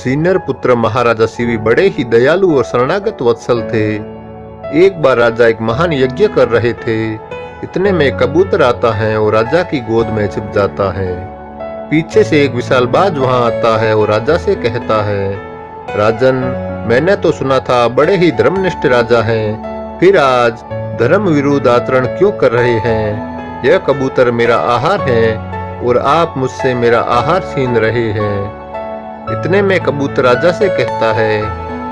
Senior पुत्र महाराजा शिवी बड़े ही दयालु और शरणागत वत्सल थे। एक बार राजा एक महान यज्ञ कर रहे थे। इतने में कबूतर आता है और राजा की गोद में छिप जाता है। पीछे से एक विशाल बाज वहां आता है और राजा से कहता है, राजन, मैंने तो सुना था बड़े ही धर्मनिष्ठ राजा हैं, फिर आज धर्म विरुद्ध आचरण क्यों कर रहे हैं? यह कबूतर मेरा आहार है और आप मुझसे मेरा आहार छीन रहे हैं। इतने में कबूतर राजा से कहता है,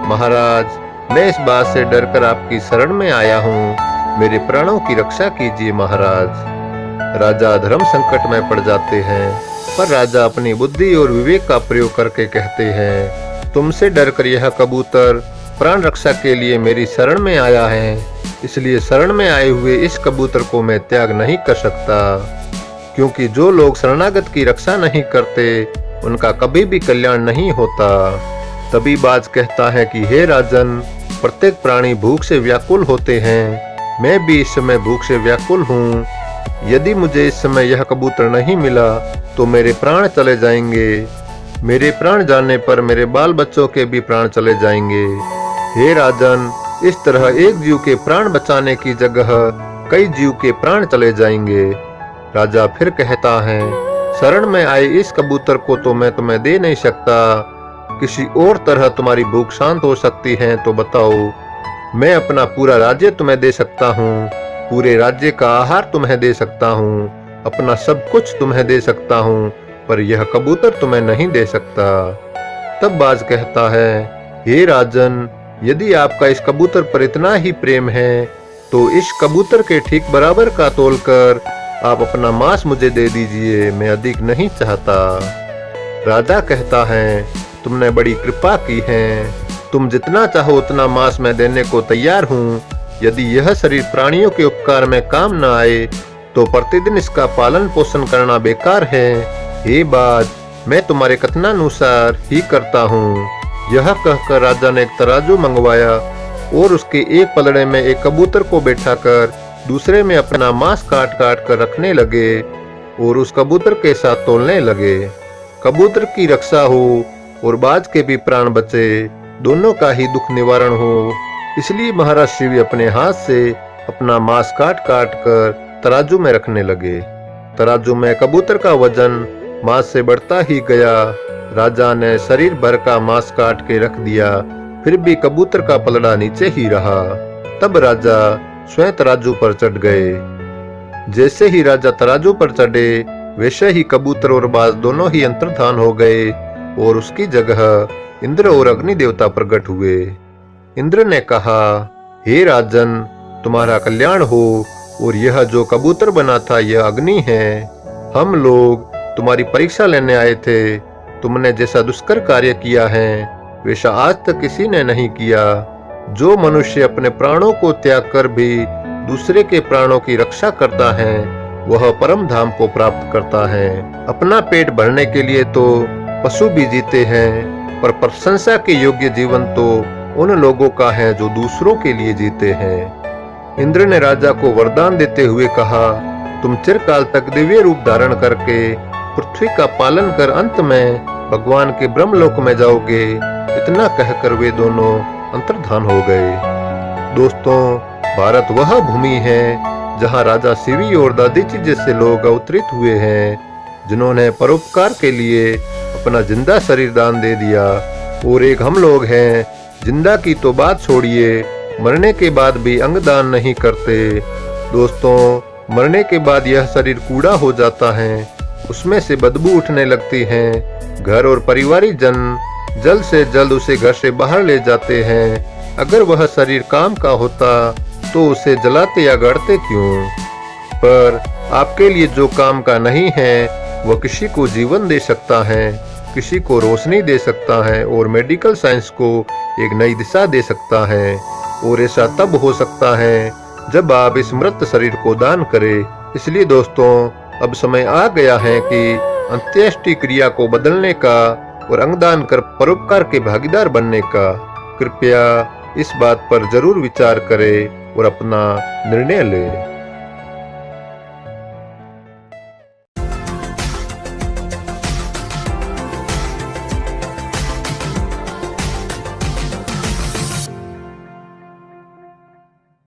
महाराज, मैं इस बात से डरकर आपकी शरण में आया हूँ, मेरे प्राणों की रक्षा कीजिए महाराज। राजा धर्म संकट में पड़ जाते हैं, पर राजा अपनी बुद्धि और विवेक का प्रयोग करके कहते हैं, तुमसे डरकर यह कबूतर प्राण रक्षा के लिए मेरी शरण में आया है, इसलिए शरण में आए हुए इस कबूतर को मैं त्याग नहीं कर सकता, क्योंकि जो लोग शरणागत की रक्षा नहीं करते उनका कभी भी कल्याण नहीं होता। तभी बाज कहता है कि हे राजन, प्रत्येक प्राणी भूख से व्याकुल होते हैं, मैं भी इस समय भूख से व्याकुल हूँ। यदि मुझे इस समय यह कबूतर नहीं मिला तो मेरे प्राण चले जाएंगे। मेरे प्राण जाने पर मेरे बाल बच्चों के भी प्राण चले जाएंगे। हे राजन, इस तरह एक जीव के प्राण बचाने की जगह कई जीव के प्राण चले जाएंगे। राजा फिर कहता है, शरण में आए इस कबूतर को तो मैं तुम्हें दे नहीं सकता, किसी और तरह तुम्हारी भूख शांत हो सकती है तो बताओ। मैं अपना पूरा राज्य तुम्हें दे सकता हूँ, पूरे राज्य का आहार तुम्हें दे सकता हूँ, अपना सब कुछ तुम्हें दे सकता हूँ, पर यह कबूतर तुम्हें नहीं दे सकता। तब बाज कहता है, हे राजन, यदि आपका इस कबूतर पर इतना ही प्रेम है तो इस कबूतर के ठीक बराबर का तोलकर आप अपना मांस मुझे दे दीजिए, मैं अधिक नहीं चाहता। राजा कहता है, तुमने बड़ी कृपा की है, तुम जितना चाहो उतना मांस मैं देने को तैयार हूँ। यदि यह शरीर प्राणियों के उपकार में काम न आए तो प्रतिदिन इसका पालन पोषण करना बेकार है। हे बाज, मैं तुम्हारे कथनानुसार ही करता हूँ। यह कहकर राजा ने एक तराजू मंगवाया और उसके एक पलड़े में एक कबूतर को बैठाकर दूसरे में अपना मांस काट काट कर रखने लगे और उस कबूतर के साथ तोलने लगे। कबूतर की रक्षा हो और बाज के भी प्राण बचे, दोनों का ही दुख निवारण हो, इसलिए महाराज शिवी अपने हाथ से अपना मांस काट काट कर तराजू में रखने लगे। तराजू में कबूतर का वजन मांस से बढ़ता ही गया। राजा ने शरीर भर का मांस काट के रख दिया, फिर भी कबूतर का पलड़ा नीचे ही रहा। तब राजा स्वयं तराजू पर चढ़ गए। जैसे ही राजा तराजू पर चढ़े वैसे ही कबूतर और बाज दोनों ही अंतर्धान हो गए और उसकी जगह इंद्र और अग्नि देवता प्रकट हुए। इंद्र ने कहा, हे राजन, तुम्हारा कल्याण हो, और यह जो कबूतर बना था यह अग्नि है। हम लोग तुम्हारी परीक्षा लेने आए थे। तुमने जैसा दुष्कर कार्य किया है वैसा आज तक किसी ने नहीं किया। जो मनुष्य अपने प्राणों को त्याग कर भी दूसरे के प्राणों की रक्षा करता है वह परम धाम को प्राप्त करता है। अपना पेट भरने के लिए तो पशु भी जीते हैं, पर प्रशंसा के योग्य जीवन तो उन लोगों का है जो दूसरों के लिए जीते हैं। इंद्र ने राजा को वरदान देते हुए कहा, तुम चिरकाल तक दिव्य रूप धारण करके पृथ्वी का पालन कर अंत में भगवान के ब्रह्मलोक में जाओगे। इतना कहकर वे दोनों अंतर्धान हो गए। दोस्तों, भारत वह भूमि है जहां राजा शिवी और दधीचि जैसे लोग अवतरित हुए हैं, जिन्होंने परोपकार के लिए अपना जिंदा शरीर दान दे दिया। और एक हम लोग हैं, जिंदा की तो बात छोड़िए, मरने के बाद भी अंग दान नहीं करते। दोस्तों, मरने के बाद यह शरीर कूड़ा हो जाता है, उसमें से बदबू उठने लगती है। घर और परिवारिक जन जल्द से जल्द उसे घर से बाहर ले जाते हैं। अगर वह शरीर काम का होता तो उसे जलाते या गड़ते क्यों? पर आपके लिए जो काम का नहीं है वह किसी को जीवन दे सकता है, किसी को रोशनी दे सकता है और मेडिकल साइंस को एक नई दिशा दे सकता है। और ऐसा तब हो सकता है जब आप इस मृत शरीर को दान करें। इसलिए दोस्तों, अब समय आ गया है कि अंत्येष्टि क्रिया को बदलने का और अंगदान कर परोपकार के भागीदार बनने का। कृपया इस बात पर जरूर विचार करें और अपना निर्णय लें।